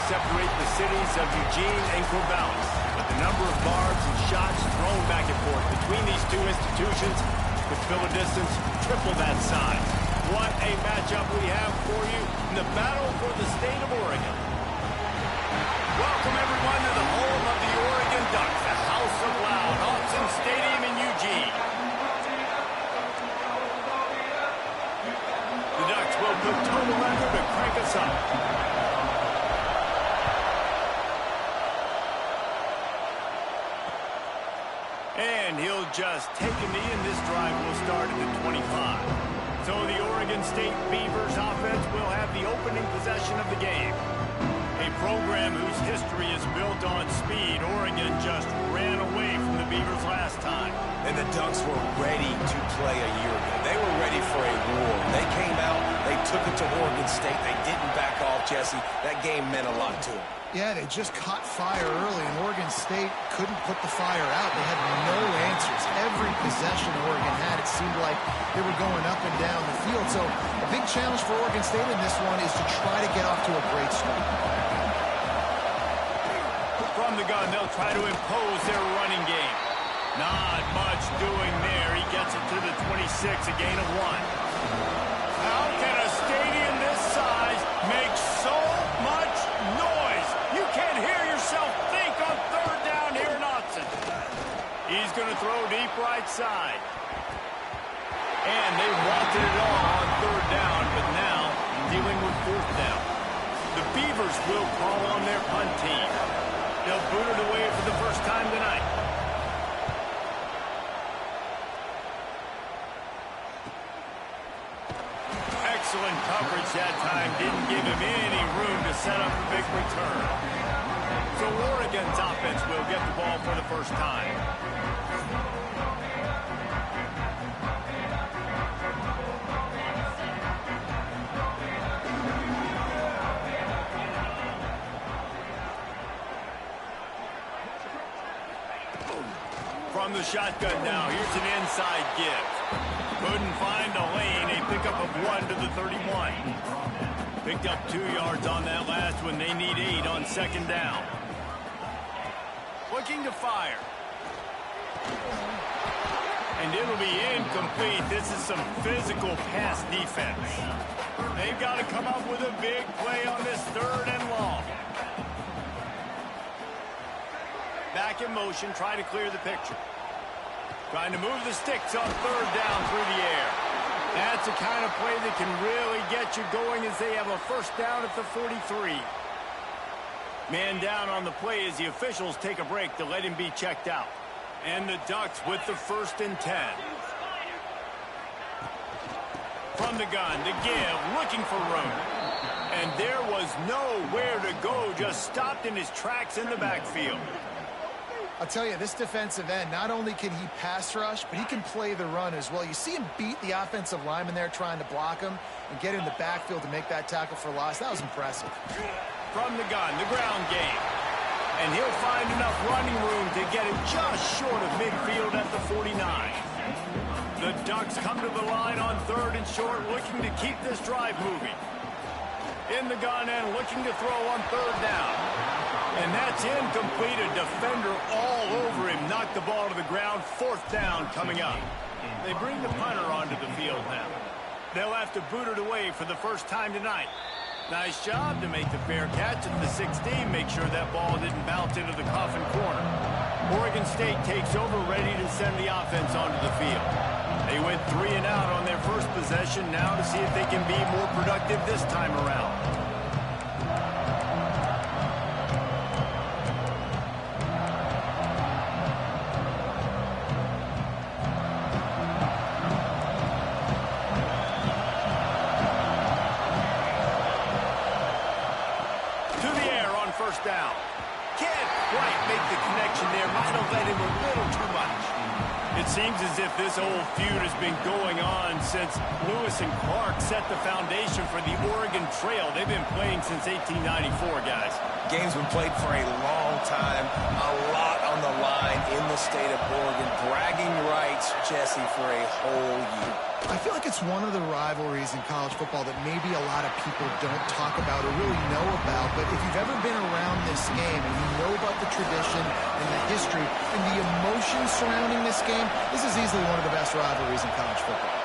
Separate the cities of Eugene and Corvallis, but the number of barbs and shots thrown back and forth between these two institutions could fill a distance triple that size. What a matchup we have for you in the battle for the state of Oregon. Welcome everyone to the home of the Oregon Ducks, the House of Loud, Autzen Stadium in Eugene. The Ducks will put total leather to crank us up. And he'll just take a knee, and this drive will start at the 25. So the Oregon State Beavers offense will have the opening possession of the game. A program whose history is built on speed. Oregon just ran away from the Beavers last time. And the Ducks were ready to play a year ago. They were ready for a war. They came out, they took it to Oregon State. They didn't back off, Jesse. That game meant a lot to them. Yeah, they just caught fire early, and Oregon State couldn't put the fire out. They had no answers. Every possession Oregon had, it seemed like they were going up and down the field. So a big challenge for Oregon State in this one is to try to get off to a great start. From the gun, they'll try to impose their running game. Not much doing there. He gets it to the 26, a gain of 1. How can a stadium this size make so much noise? You can't hear yourself think on third down here in Autzen. He's going to throw deep right side. And they wanted it all on third down, but now dealing with fourth down. The Beavers will call on their punt team. They'll boot it away for the first time tonight. Excellent coverage that time. Didn't give him any room to set up a big return. So Oregon's offense will get the ball for the first time. From the shotgun now, here's an inside give. Couldn't find a lane, a pickup of 1 to the 31. Picked up 2 yards on that last one. They need 8 on second down. Looking to fire. And it'll be incomplete. This is some physical pass defense. They've got to come up with a big play on this third and long. Back in motion, try to clear the picture. Trying to move the sticks on third down through the air. That's the kind of play that can really get you going as they have a first down at the 43. Man down on the play as the officials take a break to let him be checked out. And the Ducks with the 1st and 10. From the gun, to give, looking for room. And there was nowhere to go, just stopped in his tracks in the backfield. I'll tell you, this defensive end, not only can he pass rush, but he can play the run as well. You see him beat the offensive lineman there trying to block him and get in the backfield to make that tackle for loss. That was impressive. From the gun, the ground game. And he'll find enough running room to get it just short of midfield at the 49. The Ducks come to the line on third and short, looking to keep this drive moving. In the gun and looking to throw on third down. And that's incomplete. A defender all over him. Knocked the ball to the ground. 4th down coming up. They bring the punter onto the field now. They'll have to boot it away for the first time tonight. Nice job to make the fair catch at the 16. Make sure that ball didn't bounce into the coffin corner. Oregon State takes over, ready to send the offense onto the field. They went 3 and out on their first possession. Now to see if they can be more productive this time around. Down. Can't quite make the connection there. Might have let him a little too much. It seems as if this old feud has been going on since Lewis and Clark set the foundation for the Oregon Trail. They've been playing since 1894, guys. Game's been played for a long time, a lot on the line in the state of Oregon. Bragging rights, Jesse, for a whole year. I feel like it's one of the rivalries in college football that maybe a lot of people don't talk about or really know about. But if you've ever been around this game and you know about the tradition and the history and the emotion surrounding this game, this is easily one of the best rivalries in college football.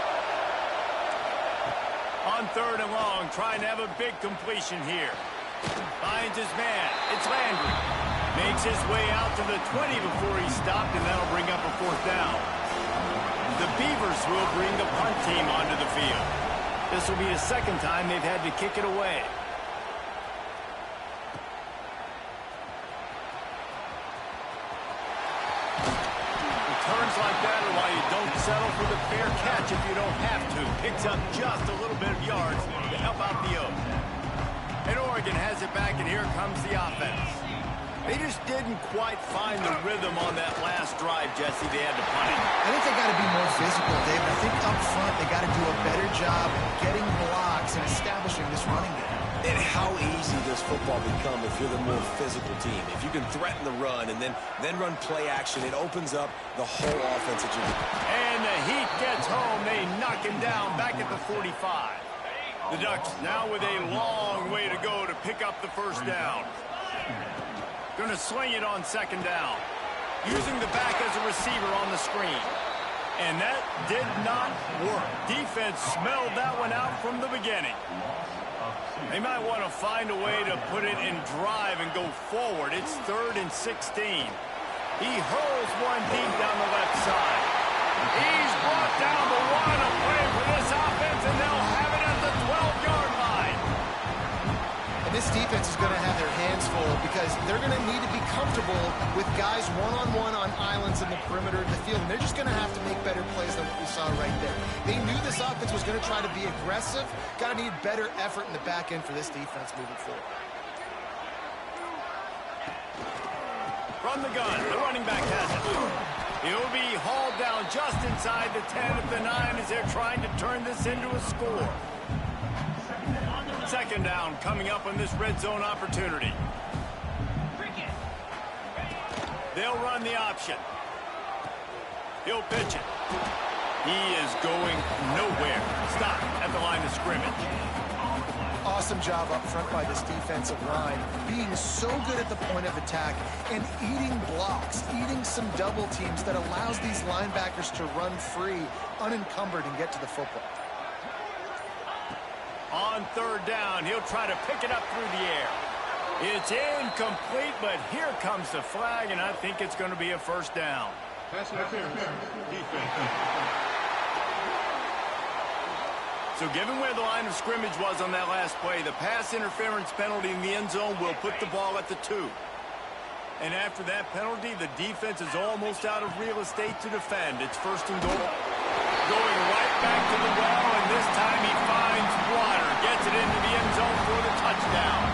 On 3rd and long, trying to have a big completion here. Finds his man. It's Landry. Makes his way out to the 20 before he stopped, and that'll bring up a 4th down. The Beavers will bring the punt team onto the field. This will be the 2nd time they've had to kick it away. Returns like that are why you don't settle for the fair catch if you don't have to. Picks up just a little bit of yards to help out the Oaks. And Oregon has it back, and here comes the offense. They just didn't quite find the rhythm on that last drive, Jesse. They had to punt it. I think they got to be more physical, David. I think up front they got to do a better job getting blocks and establishing this running game. And how easy does football become if you're the more physical team? If you can threaten the run and then run play action, it opens up the whole offense that you do. And the Heat gets home. They knock him down back at the 45. The Ducks now with a long way to go to pick up the 1st down. Going to sling it on 2nd down. Using the back as a receiver on the screen. And that did not work. Defense smelled that one out from the beginning. They might want to find a way to put it in drive and go forward. It's 3rd and 16. He hurls one deep down the left side. He's brought down the one. A play for this offense, and they'll have it at the 12-yard line. And this defense is going to have their hands full because they're going to need to be comfortable with guys one-on-one on islands in the perimeter of the field. And they're just going to have to make better plays than what we saw right there. They knew this offense was going to try to be aggressive. Got to need better effort in the back end for this defense moving forward. From the gun, the running back has it. He'll be hauled down just inside the 10 at the 9 as they're trying to turn this into a score. 2nd down coming up on this red zone opportunity. They'll run the option. He'll pitch it. He is going nowhere. Stop at the line of scrimmage. Awesome job up front by this defensive line, being so good at the point of attack and eating blocks, eating some double teams that allows these linebackers to run free, unencumbered, and get to the football. On 3rd down, he'll try to pick it up through the air. It's incomplete, but here comes the flag, and I think it's going to be a 1st down. Pass interference. Defense. So given where the line of scrimmage was on that last play, the pass interference penalty in the end zone will put the ball at the 2. And after that penalty, the defense is almost out of real estate to defend. It's 1st and goal. Going right back to the well, and this time he finds water. Gets it into the end zone for the touchdown.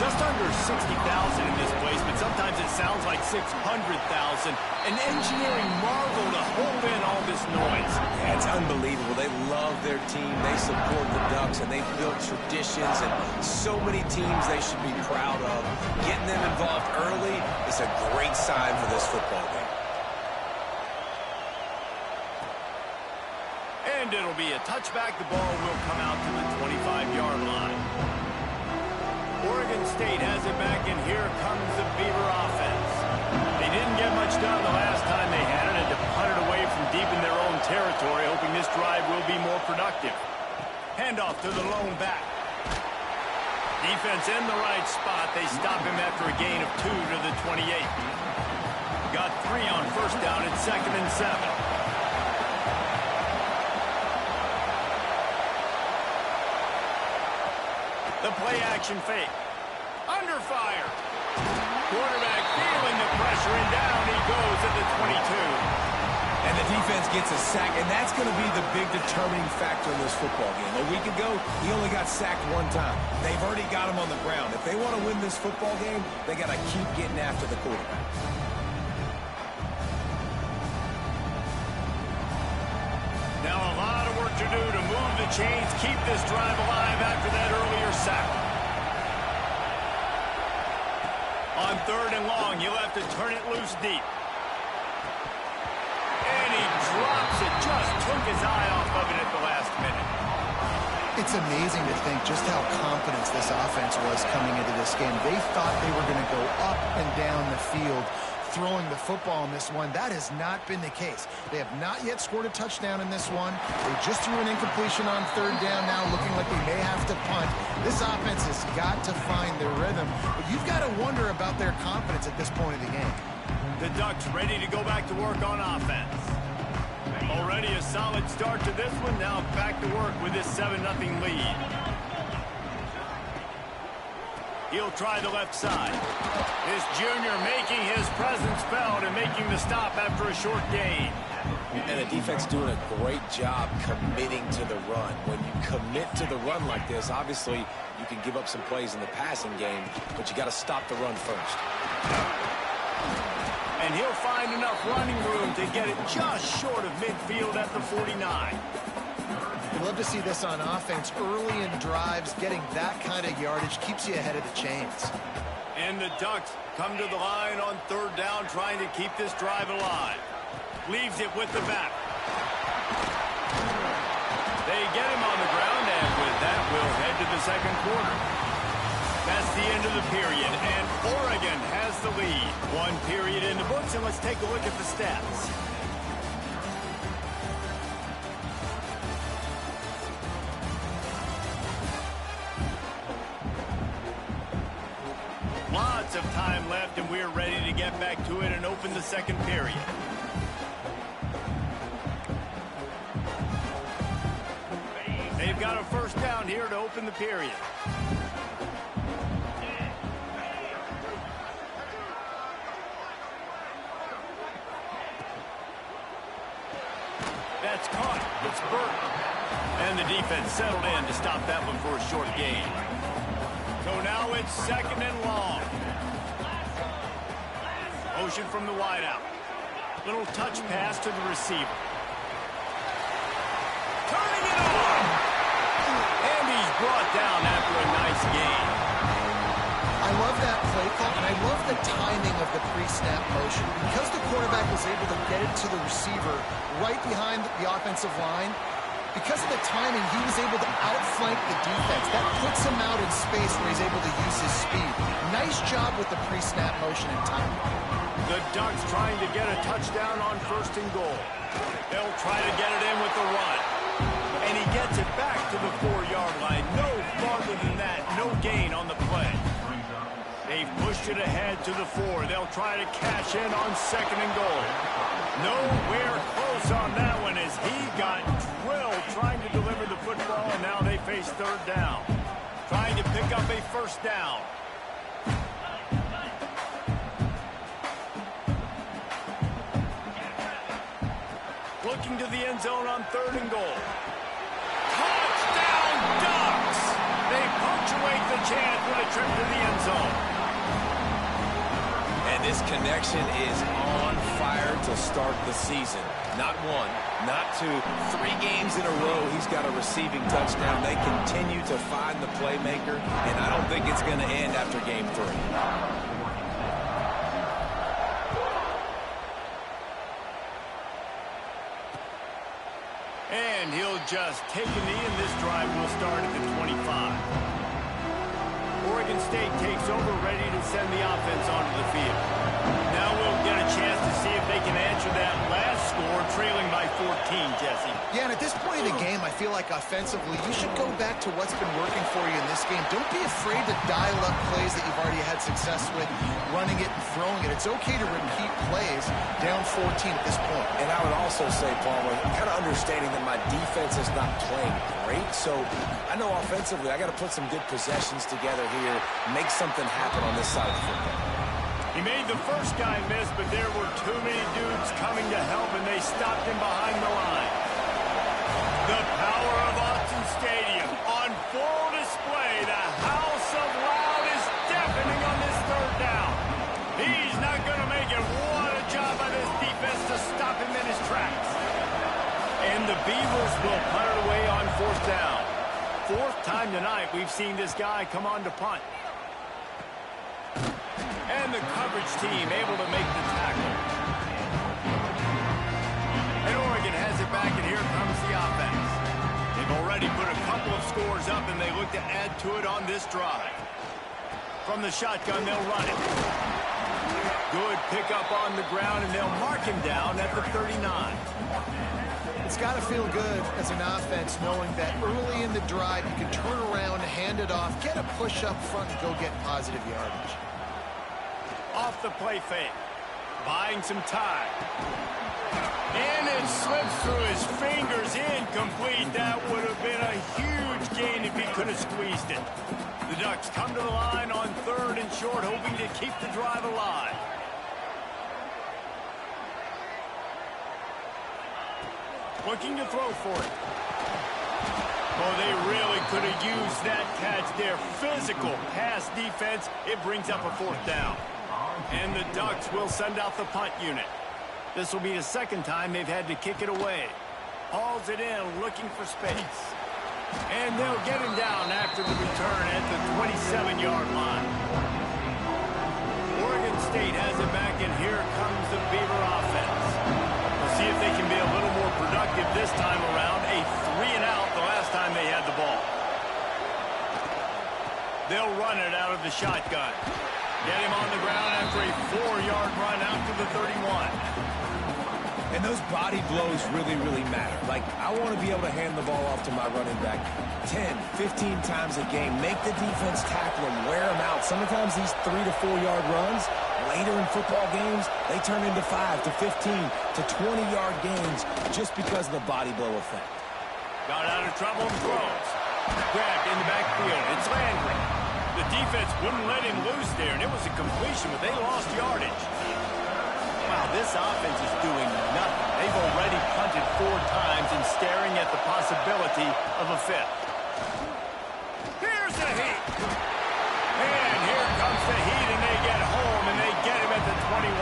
Just under 60,000 in this place, but sometimes it sounds like 600,000. An engineering marvel to hold in all this noise. Yeah, it's unbelievable. They love their team. They support the Ducks, and they've built traditions and so many teams they should be proud of. Getting them involved early is a great sign for this football game. And it'll be a touchback. The ball will come out to the 25-yard line. Oregon State has it back, and here comes the Beaver offense. They didn't get much done the last time they had it, and to punt it away from deep in their own territory, hoping this drive will be more productive. Handoff to the lone back. Defense in the right spot. They stop him after a gain of 2 to the 28. Got 3 on 1st down. It's 2nd and 7. The play-action fake. Under fire. Quarterback feeling the pressure, and down he goes at the 22. And the defense gets a sack, and that's going to be the big determining factor in this football game. A week ago, he only got sacked 1 time. They've already got him on the ground. If they want to win this football game, they got to keep getting after the quarterback. to do to move the chains, keep this drive alive after that earlier sack. On 3rd and long, he'll have to turn it loose deep. And he drops it. Just took his eye off of it at the last minute. It's amazing to think just how confident this offense was coming into this game. They thought they were going to go up and down the field throwing the football in this one. That has not been the case. They have not yet scored a touchdown in this one. They just threw an incompletion on 3rd down now, looking like they may have to punt. This offense has got to find their rhythm, but you've got to wonder about their confidence at this point of the game. The Ducks ready to go back to work on offense. Already a solid start to this one. Now back to work with this 7-0 lead. He'll try the left side. This junior making his presence felt and making the stop after a short gain. And the defense doing a great job committing to the run. When you commit to the run like this, obviously you can give up some plays in the passing game, but you got to stop the run first. And he'll find enough running room to get it just short of midfield at the 49. You'd love to see this on offense. Early in drives, getting that kind of yardage keeps you ahead of the chains. And the Ducks come to the line on 3rd down, trying to keep this drive alive. Leaves it with the back. They get him on the ground, and with that, we'll head to the 2nd quarter. That's the end of the period, and Oregon has the lead. 1 period in the books, and let's take a look at the stats. Lots of time left, and we're ready to get back to it and open the 2nd period. They've got a 1st down here to open the period. That's caught. It's Burke. And the defense settled in to stop that one for a short gain. So now it's 2nd and long. Motion from the wideout. Little touch pass to the receiver. Turning it on. And he's brought down after a nice gain. I love that play call, and I love the timing of the pre-snap motion. Because the quarterback was able to get it to the receiver right behind the offensive line, because of the timing, he was able to outflank the defense. That puts him out in space where he's able to use his speed. Nice job with the pre-snap motion and timing. The Ducks trying to get a touchdown on 1st and goal. They'll try to get it in with the run. And he gets it back to the 4-yard line. No farther than that. No gain on the play. They've pushed it ahead to the 4. They'll try to cash in on 2nd and goal. Nowhere close on that one as he got drilled trying to deliver the football, and now they face 3rd down. Trying to pick up a 1st down. Looking to the end zone on 3rd and goal. Touchdown, Ducks! They punctuate the chance with a trip to the end zone. And this connection is on fire to start the season. Not 1, not 2, 3 games in a row he's got a receiving touchdown. They continue to find the playmaker, and I don't think it's going to end after game 3. And he'll just take a knee, and this drive will start at the 25. Oregon State takes over, ready to send the offense onto the field. Now we'll get a chance to see if they can answer that last score, trailing by 14, Jesse. Yeah, and at this point in the game, I feel like offensively, you should go back to what's been working for you in this game. Don't be afraid to dial up plays that you've already had success with, running it and throwing it. It's okay to repeat plays down 14 at this point. And I would also say, Palmer, kind of understanding that my defense is not playing great, so I know offensively I got to put some good possessions together here, make something happen on this side of the football. He made the first guy miss, but there were too many dudes coming to help, and they stopped him behind the line. The power of Autzen Stadium on full display. The house of loud is deafening on this 3rd down. He's not going to make it. What a job by this defense to stop him in his tracks. And the Beavers will punt it away on 4th down. 4th time tonight we've seen this guy come on to punt. And the coverage team able to make the tackle. And Oregon has it back, and here comes the offense. They've already put a couple of scores up, and they look to add to it on this drive. From the shotgun, they'll run it. Good pickup on the ground, and they'll mark him down at the 39. It's got to feel good as an offense knowing that early in the drive you can turn around, hand it off, get a push up front, and go get positive yardage. Off the play fake. Buying some time. And it slips through his fingers. Incomplete. That would have been a huge gain if he could have squeezed it. The Ducks come to the line on 3rd and short, hoping to keep the drive alive. Looking to throw for it. Oh, they really could have used that catch there. Physical pass defense. It brings up a 4th down. And the Ducks will send out the punt unit. This will be the 2nd time they've had to kick it away. Hauls it in, looking for space. And they'll get him down after the return at the 27-yard line. Oregon State has it back, and here comes the Beaver offense. We'll see if they can be a little more productive this time around. A 3-and-out the last time they had the ball. They'll run it out of the shotgun. Get him on the ground after a 4-yard run out to the 31. And those body blows really, really matter. Like, I want to be able to hand the ball off to my running back 10, 15 times a game. Make the defense tackle him, wear him out. Sometimes these 3 to 4 yard runs, later in football games, they turn into 5 to 15 to 20-yard gains just because of the body blow effect. Got out of trouble and throws. Grabbed in the backfield. It's Landry. The defense wouldn't let him loose there, and it was a completion, but they lost yardage. Wow, this offense is doing nothing. They've already punted 4 times and staring at the possibility of a 5th. Here's the heat. And here comes the heat, and they get home, and they get him at the 21.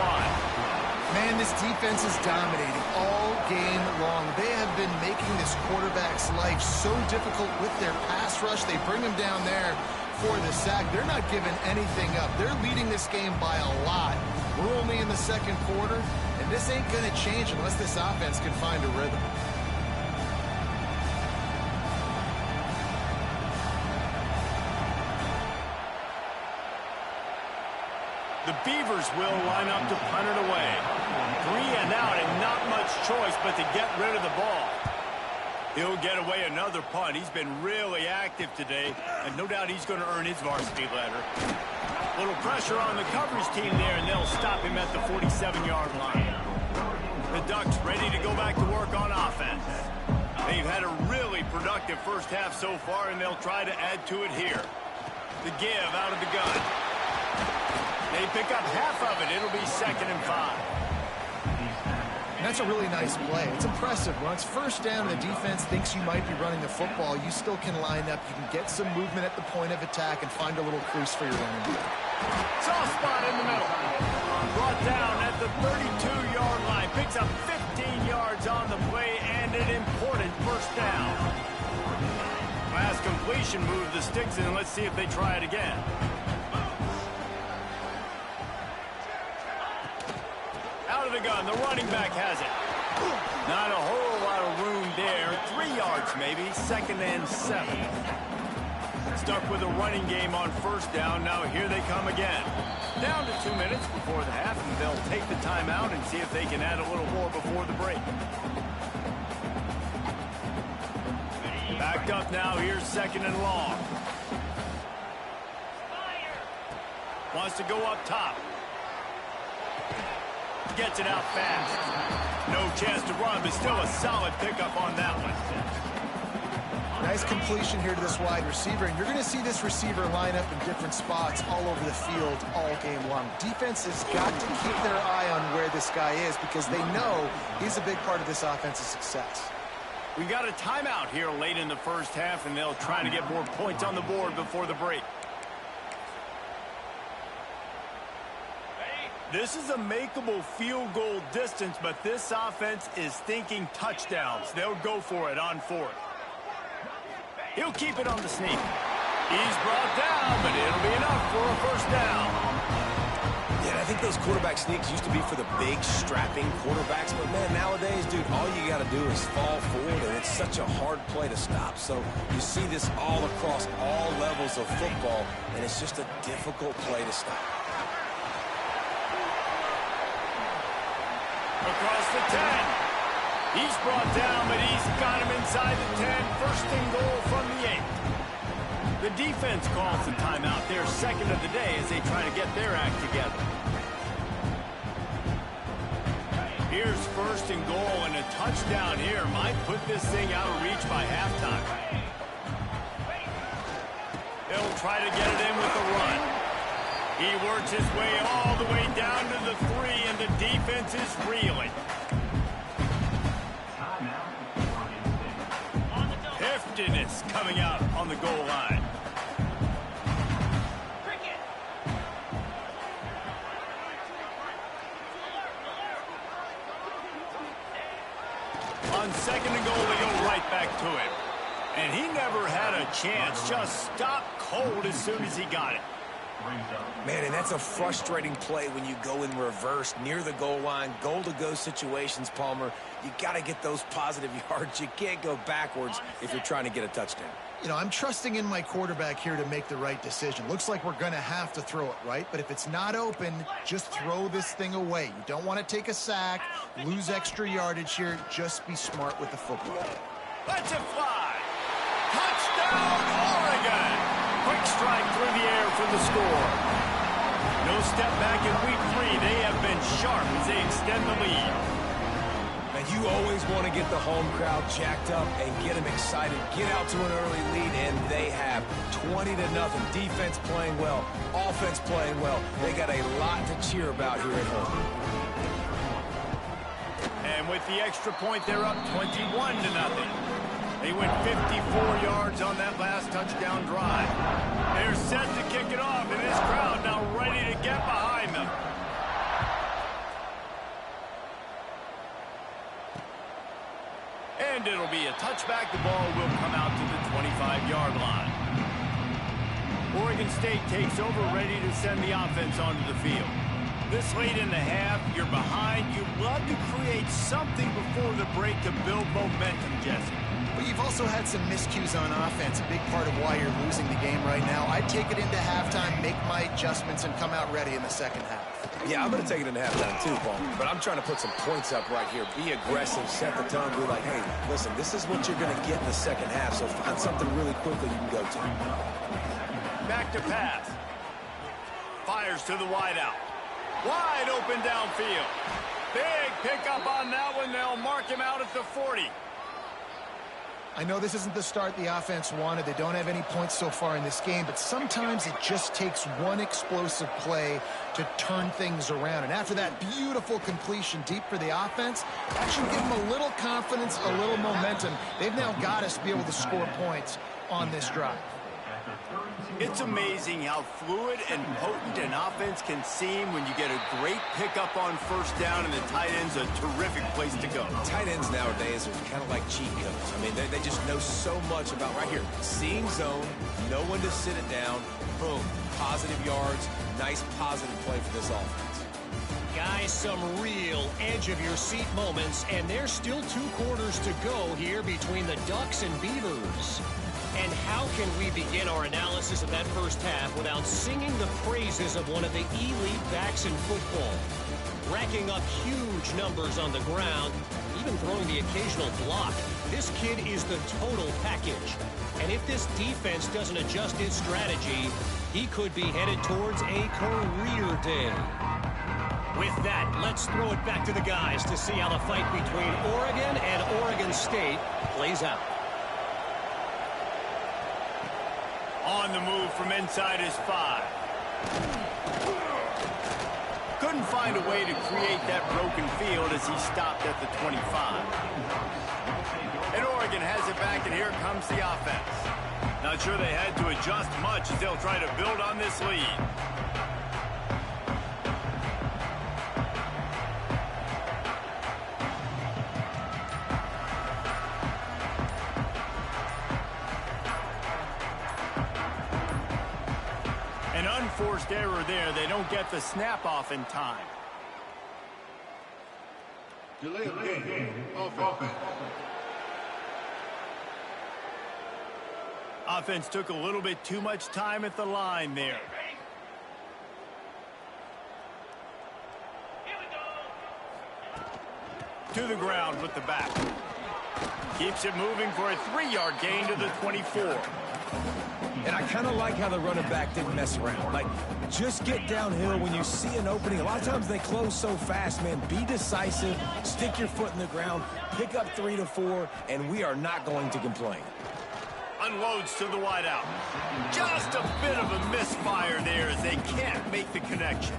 Man, this defense is dominating all game long. They have been making this quarterback's life so difficult with their pass rush. They bring him down there for the sack. They're not giving anything up. They're leading this game by a lot. We're only in the 2nd quarter, and this ain't going to change unless this offense can find a rhythm. The Beavers will line up to punt it away. 3-and-out and not much choice but to get rid of the ball. He'll get away another punt. He's been really active today, and no doubt he's going to earn his varsity letter. Little pressure on the coverage team there, and they'll stop him at the 47-yard line. The Ducks ready to go back to work on offense. They've had a really productive first half so far, and they'll try to add to it here. The give out of the gun. They pick up half of it. It'll be 2nd and 5. And that's a really nice play. It's impressive. When it's 1st down and the defense thinks you might be running the football, you still can line up. You can get some movement at the point of attack and find a little crease for your running back. Soft spot in the middle. Brought down at the 32-yard line. Picks up 15 yards on the play and an important 1st down. Last completion moved the sticks in. Let's see if they try it again. Out of the gun, the running back has it. Not a whole lot of room there. 3 yards maybe, 2nd and 7. Stuck with a running game on 1st down. Now here they come again. Down to 2 minutes before the half, and they'll take the timeout and see if they can add a little more before the break. Backed up now, here's 2nd and long. Wants to go up top. Gets it out fast. No chance to run, but still a solid pickup on that one. Nice completion here to this wide receiver, and you're going to see this receiver line up in different spots all over the field all game long. Defense has got to keep their eye on where this guy is because they know he's a big part of this offense's success. We got a timeout here late in the first half, and they'll try to get more points on the board before the break. This is a makeable field goal distance, but this offense is thinking touchdowns. They'll go for it on fourth. He'll keep it on the sneak. He's brought down, but it'll be enough for a first down. Yeah, I think those quarterback sneaks used to be for the big, strapping quarterbacks. But, man, nowadays, dude, all you got to do is fall forward, and it's such a hard play to stop. So you see this all across all levels of football, and it's just a difficult play to stop. Across the 10. He's brought down, but he's got him inside the 10. First and goal from the 8. The defense calls the timeout, their second of the day, as they try to get their act together. Here's first and goal, and a touchdown here might put this thing out of reach by halftime. They'll try to get it in with the run. He works his way all the way down to the 3, and the defense is reeling. Heftiness coming out on the goal line. On second and goal, they go right back to him. And he never had a chance. Just stopped cold as soon as he got it. Man, and that's a frustrating play when you go in reverse near the goal line, goal-to-go situations, Palmer. You got to get those positive yards. You can't go backwards if you're trying to get a touchdown. You know, I'm trusting in my quarterback here to make the right decision. Looks like we're going to have to throw it, right? But if it's not open, just throw this thing away. You don't want to take a sack, lose extra yardage here. Just be smart with the football. Let's it fly. Touchdown, Oregon. Quick strike through the air for the score. No step back in week 3. They have been sharp as they extend the lead. And you always want to get the home crowd jacked up and get them excited. Get out to an early lead, and they have 20-0. Defense playing well, offense playing well. They got a lot to cheer about here at home. And with the extra point, they're up 21-0. They went 54 yards on that last touchdown drive. They're set to kick it off, and this crowd now ready to get behind them. And it'll be a touchback. The ball will come out to the 25-yard line. Oregon State takes over, ready to send the offense onto the field. This late in the half, you're behind. You'd love to create something before the break to build momentum, Jesse. But you've also had some miscues on offense, a big part of why you're losing the game right now. I'd take it into halftime, make my adjustments, and come out ready in the second half. Yeah, I'm going to take it into halftime too, Paul. But I'm trying to put some points up right here. Be aggressive, set the tone, be like, hey, listen, this is what you're going to get in the second half, so find something really quickly you can go to. Back to pass. Fires to the wideout. Wide open downfield. Big pickup on that one. They'll mark him out at the 40. I know this isn't the start the offense wanted. They don't have any points so far in this game, but sometimes it just takes one explosive play to turn things around. And after that beautiful completion deep for the offense, that should give them a little confidence, a little momentum. They've now got us to be able to score points on this drive. It's amazing how fluid and potent an offense can seem when you get a great pickup on first down, and the tight end's a terrific place to go. Tight ends nowadays are kind of like cheat codes. I mean, they just know so much about, right here, seeing zone, know when to sit it down, boom, positive yards, nice positive play for this offense. Guys, some real edge-of-your-seat moments, and there's still 2 quarters to go here between the Ducks and Beavers. And how can we begin our analysis of that first half without singing the praises of one of the elite backs in football? Racking up huge numbers on the ground, even throwing the occasional block. This kid is the total package. And if this defense doesn't adjust its strategy, he could be headed towards a career day. With that, let's throw it back to the guys to see how the fight between Oregon and Oregon State plays out. On the move from inside his 5. Couldn't find a way to create that broken field as he stopped at the 25. And Oregon has it back, and here comes the offense. Not sure they had to adjust much as they'll try to build on this lead. forced error there. They don't get the snap off in time. Delay of game. Offense. Offense took a little bit too much time at the line there. To the ground with the back. Keeps it moving for a 3-yard gain to the 24. And I kind of like how the running back didn't mess around. Like, just get downhill when you see an opening. A lot of times they close so fast, man. Be decisive, stick your foot in the ground, pick up 3 to 4, and we are not going to complain. Unloads to the wideout. Just a bit of a misfire there as they can't make the connection.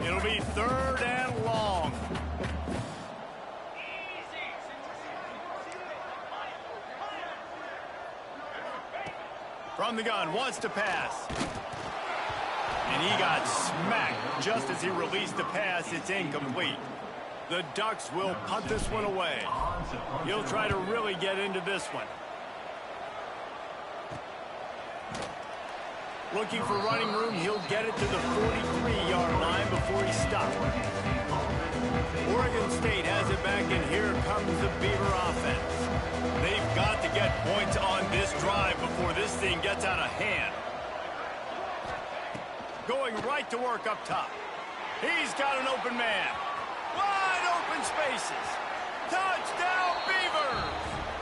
It'll be 3rd and long. From the gun, wants to pass. And he got smacked just as he released the pass. It's incomplete. The Ducks will punt this one away. He'll try to really get into this one. Looking for running room, he'll get it to the 43-yard line before he stopped. Oregon State has it back, and here comes the Beaver offense. They've got to get points on this drive before this thing gets out of hand. Going right to work up top. He's got an open man. Wide open spaces. Touchdown, Beavers!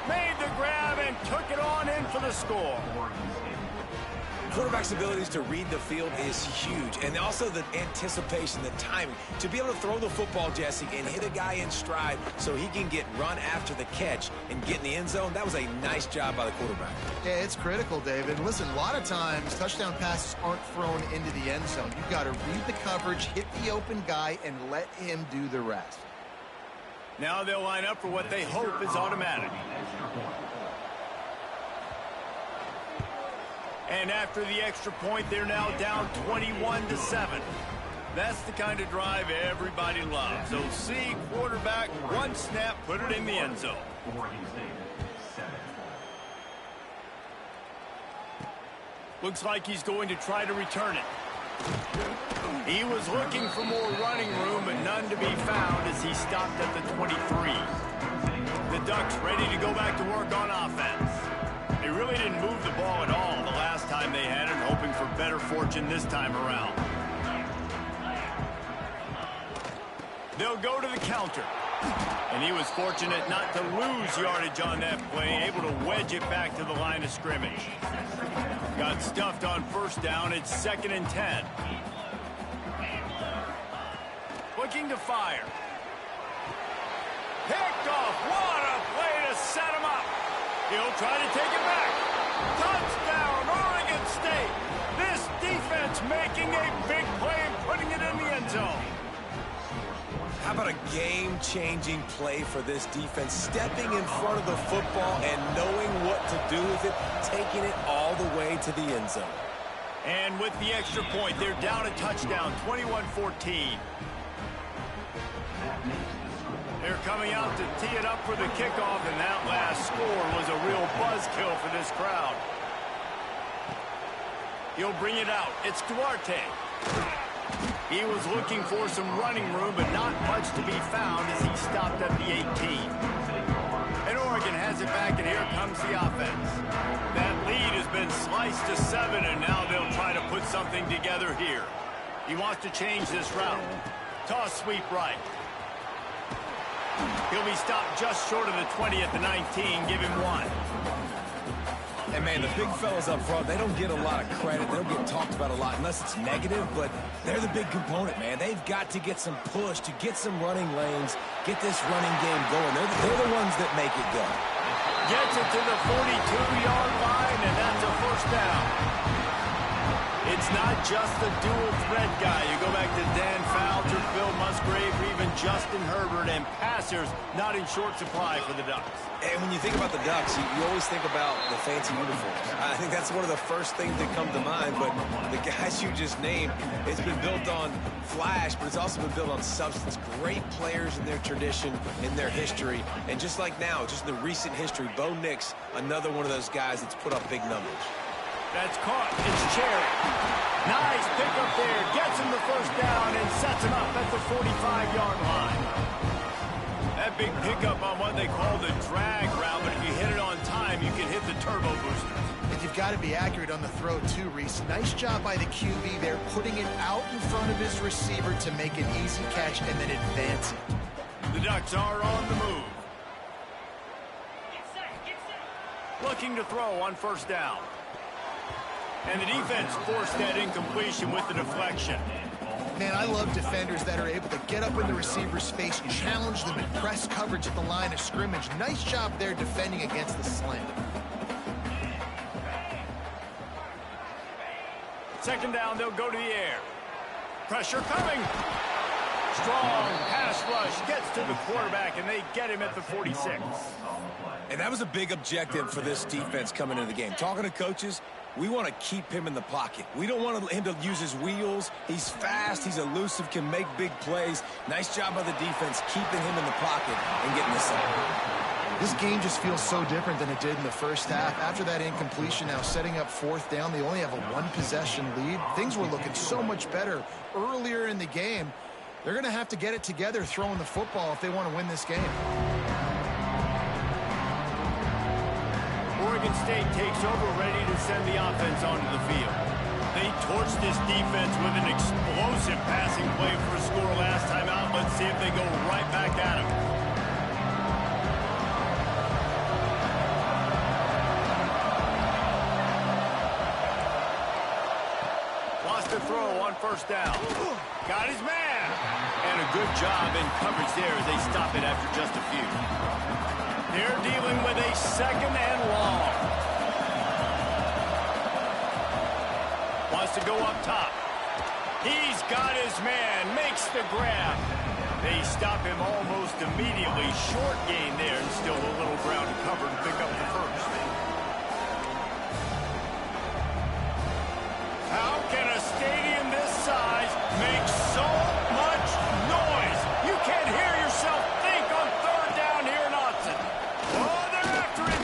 Made the grab and took it on in for the score. Quarterback's abilities to read the field is huge, and also the anticipation, the timing. To be able to throw the football, Jesse, and hit a guy in stride so he can get run after the catch and get in the end zone, that was a nice job by the quarterback. Yeah, it's critical, David. Listen, a lot of times touchdown passes aren't thrown into the end zone. You've got to read the coverage, hit the open guy, and let him do the rest. Now they'll line up for what they hope is automatic. And after the extra point, they're now down 21-7. That's the kind of drive everybody loves. So see quarterback, one snap, put it in the end zone. Looks like he's going to try to return it. He was looking for more running room, but none to be found as he stopped at the 23. The Ducks ready to go back to work on offense. They really didn't move the ball at all the last time they had it, hoping for better fortune this time around. They'll go to the counter. And he was fortunate not to lose yardage on that play, able to wedge it back to the line of scrimmage. Got stuffed on first down. It's 2nd and 10. Looking to fire. Picked off. What a play to set him up. He'll try to take it back. Touchdown, Oregon State. This defense making a big play and putting it in the end zone. How about a game-changing play for this defense? Stepping in front of the football and knowing what to do with it, taking it all the way to the end zone. And with the extra point, they're down a touchdown, 21-14. They're coming out to tee it up for the kickoff, and that last score was a real buzzkill for this crowd. He'll bring it out. It's Duarte. He was looking for some running room, but not much to be found as he stopped at the 18. And Oregon has it back, and here comes the offense. That lead has been sliced to 7, and now they'll try to put something together here. He wants to change this route. Toss sweep right. He'll be stopped just short of the 20 at the 19. Give him 1. And, man, the big fellas up front, they don't get a lot of credit. They don't get talked about a lot unless it's negative, but they're the big component, man. They've got to get some push, to get some running lanes, get this running game going. They're the ones that make it go. Gets it to the 42-yard line, and that's a first down. It's not just the dual threat guy. You go back to Dan Fouts or Phil Musgrave or even Justin Herbert, and passers not in short supply for the Ducks. And when you think about the Ducks, you always think about the fancy uniforms. I think that's one of the first things that come to mind, but the guys you just named, it's been built on flash, but it's also been built on substance. Great players in their tradition, in their history, and just like now, just in the recent history, Bo Nix, another one of those guys that's put up big numbers. That's caught. It's Cherry. Nice pickup there. Gets him the first down and sets him up at the 45-yard line. That big pickup on what they call the drag route, but if you hit it on time, you can hit the turbo boosters. And you've got to be accurate on the throw, too, Reese. Nice job by the QB there, putting it out in front of his receiver to make an easy catch and then advance it. The Ducks are on the move. Looking to throw on first down. And the defense forced that incompletion with the deflection. Man, I love defenders that are able to get up in the receiver's space, challenge them, and press coverage at the line of scrimmage. Nice job there defending against the slant. Second down, they'll go to the air. Pressure coming. Strong pass rush gets to the quarterback, and they get him at the 46. And that was a big objective for this defense coming into the game. Talking to coaches, we want to keep him in the pocket. We don't want him to use his wheels. He's fast, he's elusive, can make big plays. Nice job by the defense keeping him in the pocket and getting this up. This game just feels so different than it did in the first half. After that incompletion, now setting up fourth down, they only have a one-possession lead. Things were looking so much better earlier in the game. They're going to have to get it together throwing the football if they want to win this game. Oregon State takes over, ready to send the offense onto the field. They torched this defense with an explosive passing play for a score last time out. Let's see if they go right back at him. Lost the throw on first down. Got his man. And a good job in coverage there as they stop it after just a few. They're dealing with a second and long. Wants to go up top. He's got his man, makes the grab. They stop him almost immediately. Short gain there, and still a little ground to cover to pick up the first. How can a stadium this size make so much noise? You can't hear yourself think on third down here in Austin. Oh, they're after him.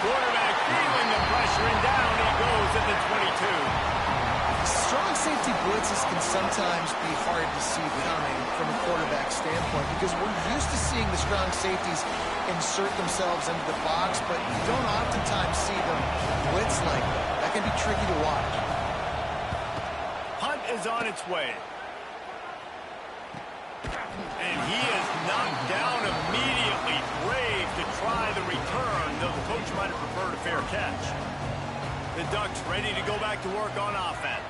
Quarterback feeling the pressure, and down he goes at the 22. Strong safety blitzes can sometimes be hard to see coming from a quarterback standpoint because we're used to seeing the strong safeties insert themselves into the box, but you don't oftentimes see them blitz like that. That can be tricky to watch. Punt is on its way. And he is knocked down immediately. Brave to try the return, though the coach might have preferred a fair catch. The Ducks ready to go back to work on offense.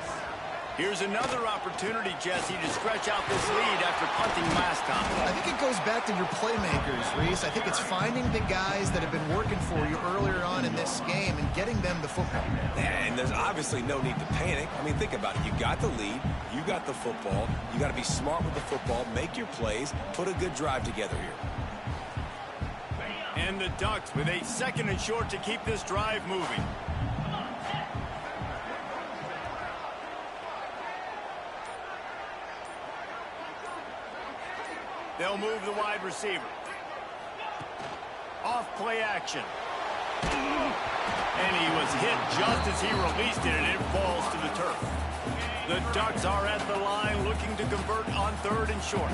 Here's another opportunity, Jesse, to stretch out this lead after punting last time. I think it goes back to your playmakers, Reese. I think it's finding the guys that have been working for you earlier on in this game and getting them the football. And there's obviously no need to panic. I mean, think about it. You got the lead. You got the football. You got to be smart with the football. Make your plays. Put a good drive together here. And the Ducks with a second and short to keep this drive moving. They'll move the wide receiver. Off play action. And he was hit just as he released it, and it falls to the turf. The Ducks are at the line looking to convert on third and short.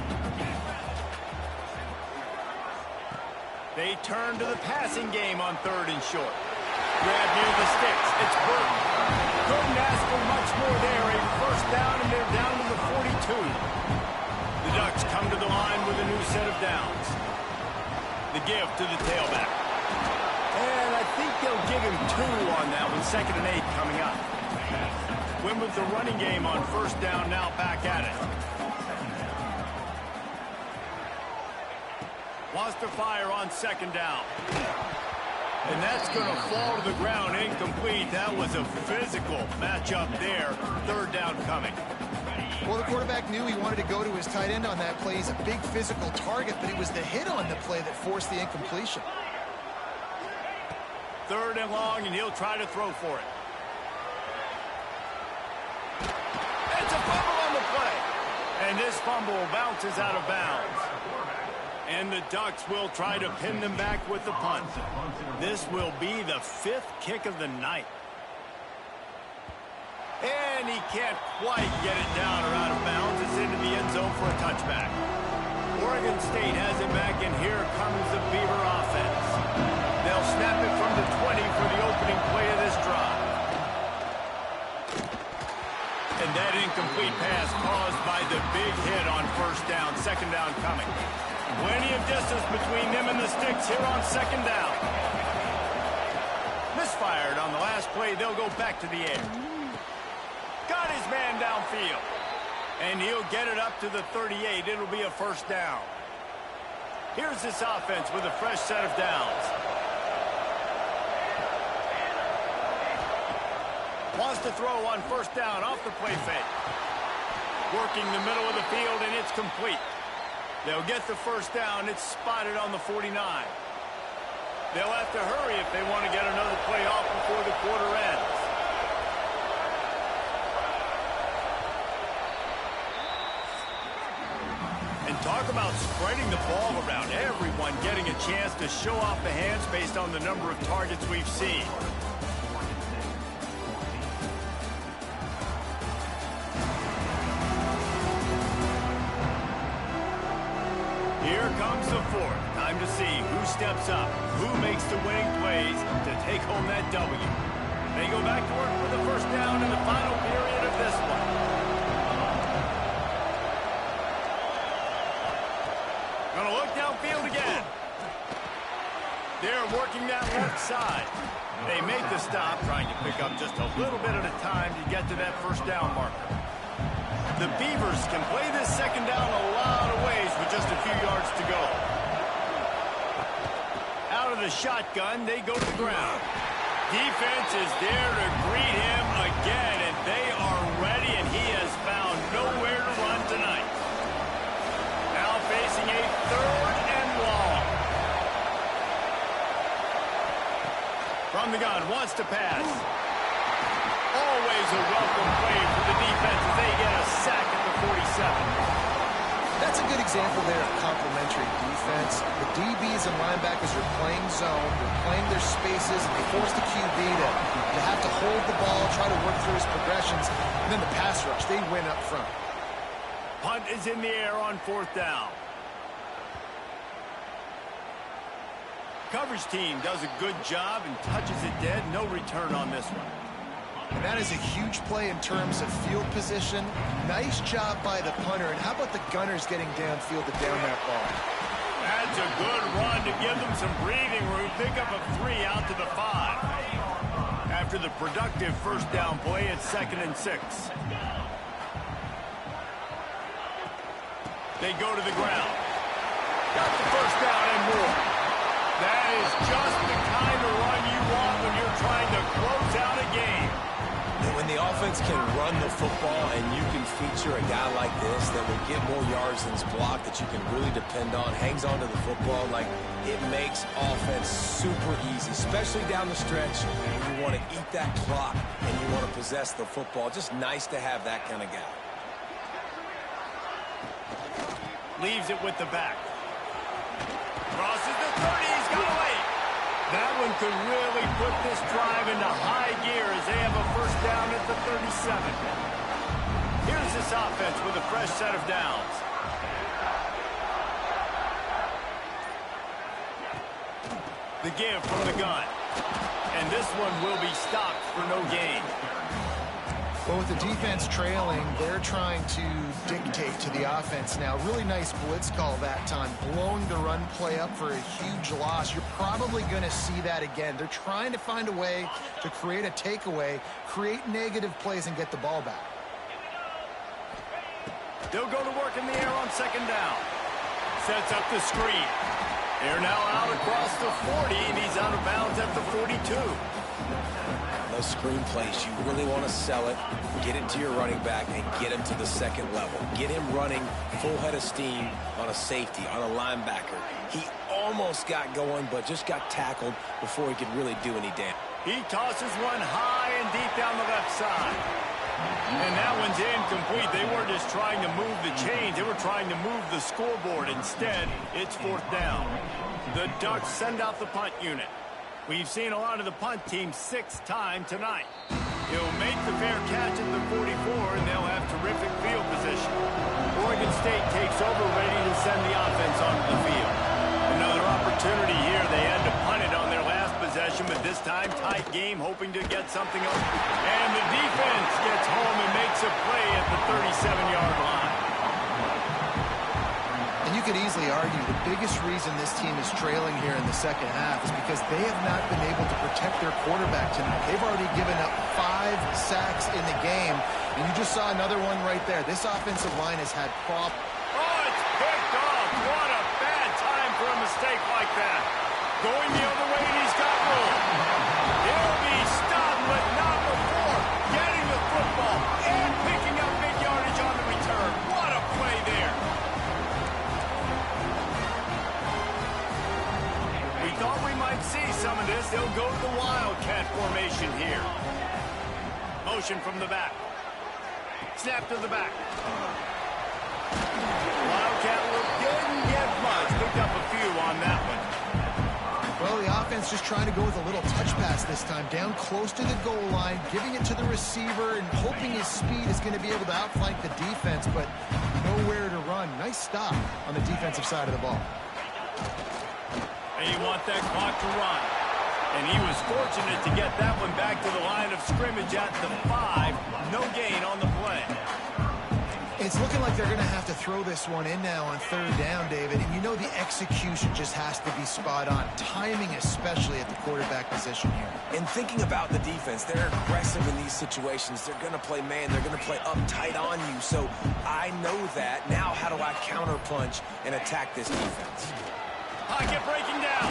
They turn to the passing game on third and short. Grab near the sticks. It's Burton. Couldn't ask for much more there. A first down, and they're down to the 42. The Ducks come to the line with a new set of downs. The give to the tailback. And I think they'll give him 2 on that one. 2nd and 8 coming up. Win with the running game on first down, now back at it. Wants to fire on 2nd down. And that's going to fall to the ground, incomplete. That was a physical matchup there. 3rd down coming. Well, the quarterback knew he wanted to go to his tight end on that play. He's a big physical target, but it was the hit on the play that forced the incompletion. 3rd and long, and he'll try to throw for it. It's a fumble on the play. And this fumble bounces out of bounds. And the Ducks will try to pin them back with the punt. This will be the 5th kick of the night. And he can't quite get it down or out of bounds. It's into the end zone for a touchback. Oregon State has it back, and here comes the Beaver offense. They'll snap it from the 20 for the opening play of this drive. And that incomplete pass caused by the big hit on 1st down. 2nd down coming. Plenty of distance between them and the sticks here on 2nd down. Misfired on the last play. They'll go back to the air. Got his man downfield. And he'll get it up to the 38. It'll be a 1st down. Here's this offense with a fresh set of downs. Wants to throw on 1st down off the play fake. Working the middle of the field, and it's complete. They'll get the 1st down. It's spotted on the 49. They'll have to hurry if they want to get another play off before the quarter ends. And talk about spreading the ball around. Everyone getting a chance to show off the hands based on the number of targets we've seen. Here comes the 4th. Time to see who steps up, who makes the winning plays to take home that W. They go back to work for the 1st down in the final period of this one. Gonna look downfield again. They're working that left side. They make the stop, trying to pick up just a little bit at a time to get to that 1st down marker. The Beavers can play this 2nd down a lot of ways with just a few yards to go. Out of the shotgun, they go to the ground. Defense is there to greet him again, and they are ready, and he has found nowhere to run tonight. Now facing a 3rd and long. From the gun, wants to pass. Always a welcome play for the defense as they get a sack at the 47. That's a good example there of complementary defense. The DBs and linebackers are playing zone, they're playing their spaces, and they force the QB to have to hold the ball, try to work through his progressions, and then the pass rush, they win up front. Punt is in the air on 4th down. Coverage team does a good job and touches it dead. No return on this one. And that is a huge play in terms of field position. Nice job by the punter. And how about the gunners getting downfield to down that ball? That's a good run to give them some breathing room. Pick up a 3 out to the 5. After the productive 1st down play, it's 2nd and 6. They go to the ground. Got the 1st down and more. That is just the kind of run you want when you're trying to close out a game. When the offense can run the football and you can feature a guy like this that will get more yards than his block, that you can really depend on, hangs on to the football, like it makes offense super easy, especially down the stretch when you want to eat that clock and you want to possess the football. Just nice to have that kind of guy. Leaves it with the back. Crosses the 30. He's got away. That one could really put this drive into high gear as they have a 1st down at the 37. Here's this offense with a fresh set of downs. The give from the gun. And this one will be stopped for no gain. Well, with the defense trailing, they're trying to dictate to the offense now. Really nice blitz call that time, blowing the run play up for a huge loss. You're probably going to see that again. They're trying to find a way to create a takeaway, create negative plays, and get the ball back. They'll go to work in the air on 2nd down. Sets up the screen. They're now out across the 40, and he's out of bounds at the 42. those screen plays, you really want to sell it, get it to your running back, and get him to the second level. Get him running full head of steam on a safety, on a linebacker. He almost got going, but just got tackled before he could really do any damage. He tosses one high and deep down the left side. And that one's incomplete. They weren't just trying to move the chains. They were trying to move the scoreboard. Instead, it's fourth down. The Ducks send out the punt unit. We've seen a lot of the punt team 6 times tonight. He'll make the fair catch at the 44, and they'll have terrific field position. Oregon State takes over, ready to send the offense onto the field. Another opportunity here. They had to punt it on their last possession, but this time tight game, hoping to get something up. And the defense gets home and makes a play at the 37-yard line. And you could easily argue the biggest reason this team is trailing here in the second half is because they have not been able to protect their quarterback tonight. They've already given up 5 sacks in the game, and you just saw another one right there. This offensive line has had problems. Oh, it's picked off. What a bad time for a mistake like that. Going the other way, and he's got room. He'll be stopped, but not before getting the football and picking up big yardage on the return. What a play there. We thought we might see some of this. They'll go to the Wildcat formation here. Motion from the back. Snap to the back. Wildcat didn't get much. Picked up a few on that one. Well, the offense just trying to go with a little touch pass this time, down close to the goal line, giving it to the receiver and hoping his speed is going to be able to outflank the defense, but nowhere to run. Nice stop on the defensive side of the ball. And you want that clock to run. And he was fortunate to get that one back to the line of scrimmage at the 5. No gain on the play. It's looking like they're going to have to throw this one in now on third down, David. And you know the execution just has to be spot on. Timing especially at the quarterback position here. And thinking about the defense, they're aggressive in these situations. They're going to play man. They're going to play uptight on you. So I know that. Now how do I counterpunch and attack this defense? Pocket breaking down.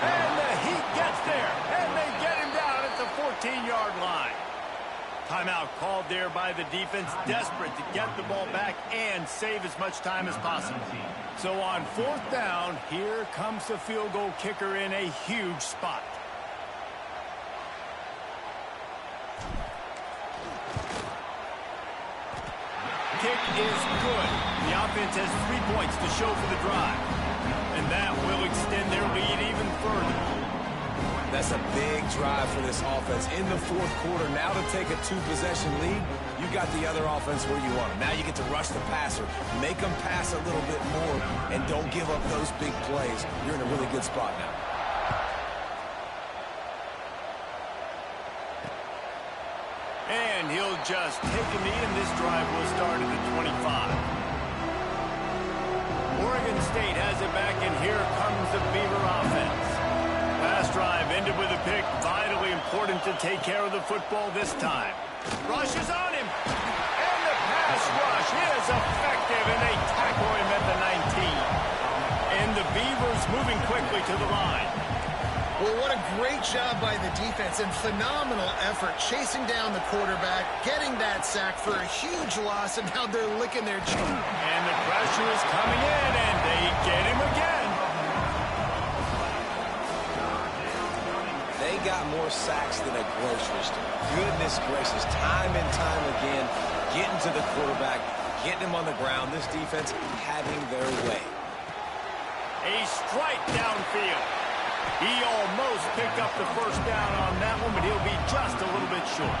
And the Heat gets there. And they get him down at the 14-yard line. Timeout called there by the defense, desperate to get the ball back and save as much time as possible. So on fourth down, here comes the field goal kicker in a huge spot. Kick is good. The offense has 3 points to show for the drive. And that will extend their lead even further. That's a big drive for this offense in the fourth quarter. Now to take a 2-possession lead, you got the other offense where you want them. Now you get to rush the passer, make them pass a little bit more, and don't give up those big plays. You're in a really good spot now. And he'll just take a knee, and this drive will start at the 25. Oregon State has it back, and here comes the Beaver offense. Last drive ended with a pick. Vitally important to take care of the football this time. Rush is on him. And the pass rush is effective, and they tackle him at the 19. And the Beavers moving quickly to the line. Well, what a great job by the defense and phenomenal effort chasing down the quarterback, getting that sack for a huge loss, and now they're licking their chin. And the pressure is coming in, and they get him again. They got more sacks than a grocery store. Goodness gracious, time and time again, getting to the quarterback, getting him on the ground. This defense having their way. A strike downfield. He almost picked up the first down on that one, but he'll be just a little bit short.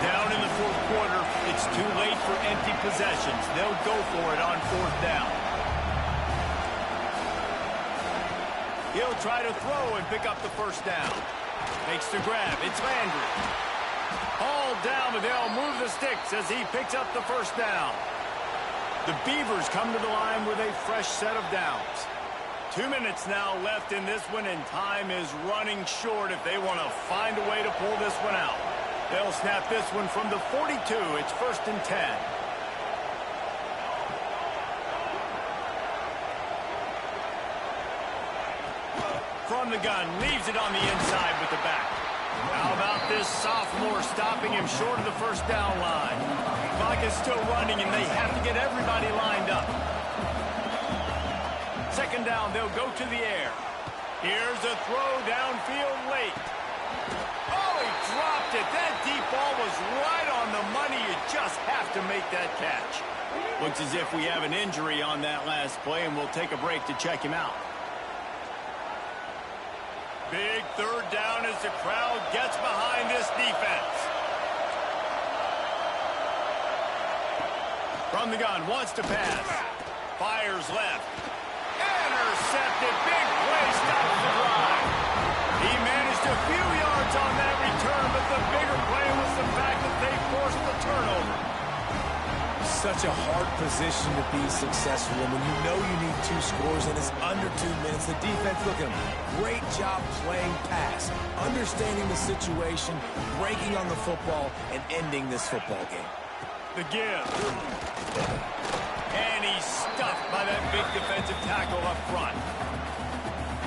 Down in the fourth quarter, it's too late for empty possessions. They'll go for it on fourth down. He'll try to throw and pick up the first down. Makes the grab. It's Landry. Hauled down, but they'll move the sticks as he picks up the first down. The Beavers come to the line with a fresh set of downs. 2 minutes now left in this one, and time is running short if they want to find a way to pull this one out. They'll snap this one from the 42. It's 1st and 10. From the gun, leaves it on the inside with the back. How about this sophomore stopping him short of the first down line? Clock is still running, and they have to get everybody lined up. Second down, they'll go to the air. Here's a throw downfield late. Oh, he dropped it. That deep ball was right on the money. You just have to make that catch. Looks as if we have an injury on that last play, and we'll take a break to check him out. Big third down as the crowd gets behind this defense. From the gun, wants to pass. Fires left. Intercepted. Big play, stops the drive. He managed a few yards on that return, but the bigger play was the fact that they forced the turnover. Such a hard position to be successful in when you know you need 2 scores and it's under 2 minutes. The defense, look at them. Great job playing pass, understanding the situation, breaking on the football, and ending this football game. The give. And he's stuffed by that big defensive tackle up front.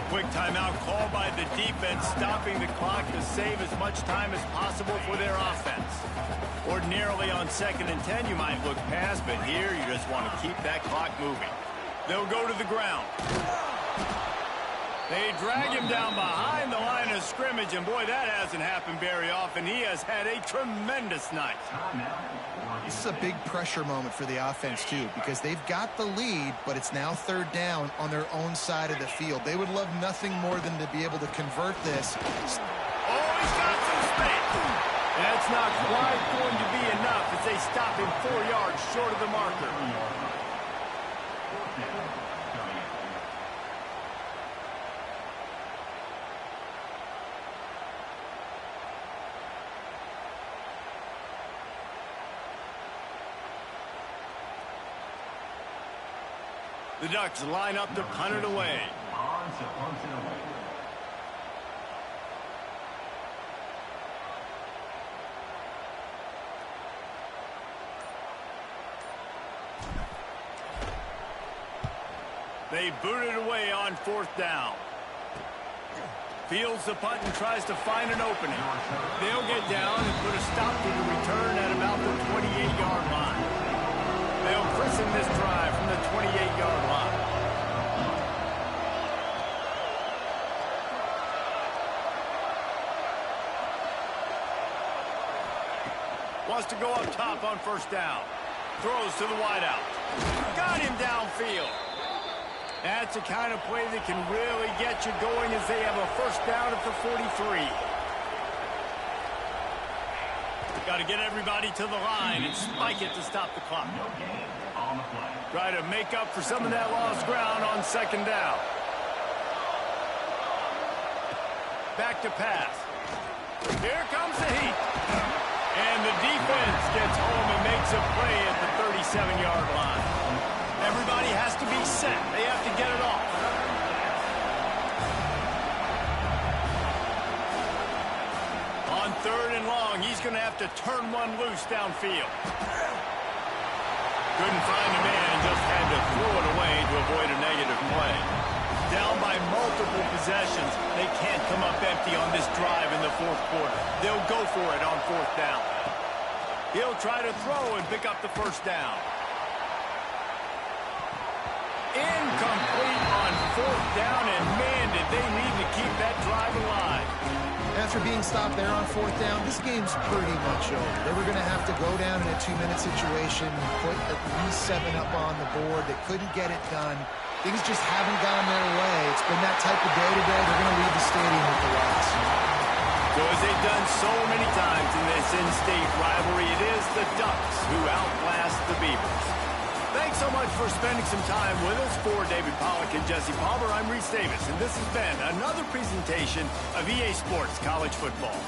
Quick timeout called by the defense, stopping the clock to save as much time as possible for their offense. Ordinarily on 2nd and 10, you might look past, but here you just want to keep that clock moving. They'll go to the ground. They drag him down behind the line of scrimmage, and boy, that hasn't happened very often. He has had a tremendous night. This is a big pressure moment for the offense, too, because they've got the lead, but it's now 3rd down on their own side of the field. They would love nothing more than to be able to convert this. Oh, he's got some space. That's not quite going to be enough as they stop him 4 yards short of the marker. The Ducks line up to punt it away. They boot it away on 4th down. Fields the punt and tries to find an opening. They'll get down and put a stop to the return at about the 28-yard line. They'll christen this drive from the 28-yard line. Wants to go up top on 1st down. Throws to the wideout. Got him downfield. That's the kind of play that can really get you going as they have a 1st down at the 43. Got to get everybody to the line and spike it to stop the clock. Try to make up for some of that lost ground on 2nd down. Back to pass. Here comes the heat. And the defense gets home and makes a play at the 37-yard line. Everybody has to be set. They have to get it off. On 3rd and long, he's going to have to turn one loose downfield. Couldn't find a man, just had to throw it away to avoid a negative play. Down by multiple possessions, they can't come up empty on this drive in the 4th quarter. They'll go for it on 4th down. He'll try to throw and pick up the 1st down. Incomplete on 4th down, and man, did they need to keep that drive alive. After being stopped there on 4th down, this game's pretty much over. They were going to have to go down in a 2-minute situation, put at least 7 up on the board. They couldn't get it done. Things just haven't gone their way. It's been that type of day today. They're going to leave the stadium with the loss. So as they've done so many times in this in-state rivalry, it is the Ducks who outlast the Beavers. Thanks so much for spending some time with us. For David Pollack and Jesse Palmer, I'm Reese Davis, and this has been another presentation of EA Sports College Football.